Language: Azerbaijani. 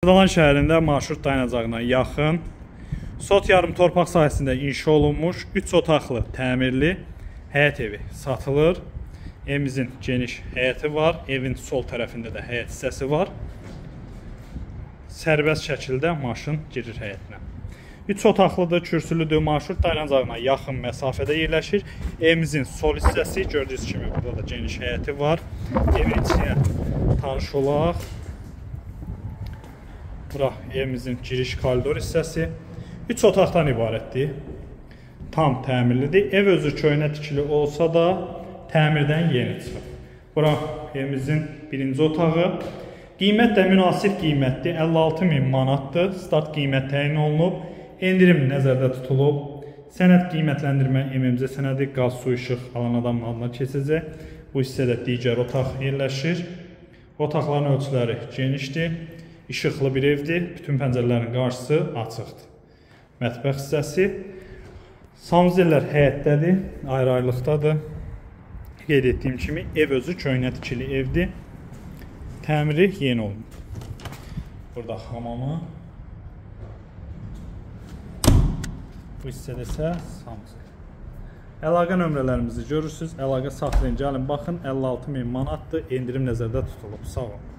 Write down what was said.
Nərdivan şəhərində marşrut dayanacağına yaxın, sot yarım torpaq sahəsində inşa olunmuş 3 otaqlı təmirli həyət evi satılır. Evimizin geniş həyəti var, evin sol tərəfində də həyət hissəsi var. Sərbəst şəkildə maşın girir həyətinə. 3 otaqlıdır, kürsülüdür, marşrut dayanacağına yaxın məsafədə yerləşir. Evimizin sol hissəsi, gördüyünüz kimi burada da geniş həyəti var. Evin içinə tanış olaq. Bura evimizin giriş koridor hissəsi. 3 otaqdan ibarətdir. Tam təmirlidir. Ev özü köhnə tikili olsa da təmirdən yeni çıxır. Bura evimizin birinci otağı. Qiymət də münasib qiymətdir. 56.000 manatdır. Start qiymət təyin olunub. Endirim nəzərdə tutulub. Sənəd qiymətləndirmə MMC sənədi qaz, su, işıq alan adam adına keçəcək. Bu hissədə digər otaq yerləşir. Otaqların ölçüləri genişdir. İşıqlı bir evdir. Bütün pəncərələrin qarşısı açıqdır. Mətbəx hissəsi. Sanuzellər həyətdədir. Ayrı-ayrılıqdadır. Qeyd etdiyim kimi ev özü köhnə tikili evdir. Təmiri yeni olunub. Burada hamamı. Bu hissədə isə sanuzel. Əlaqə nömrələrimizi görürsünüz. Əlaqə saxlayın, gəlin baxın. 56.000 manatdır. Endirim nəzərdə tutulub. Sağ olun.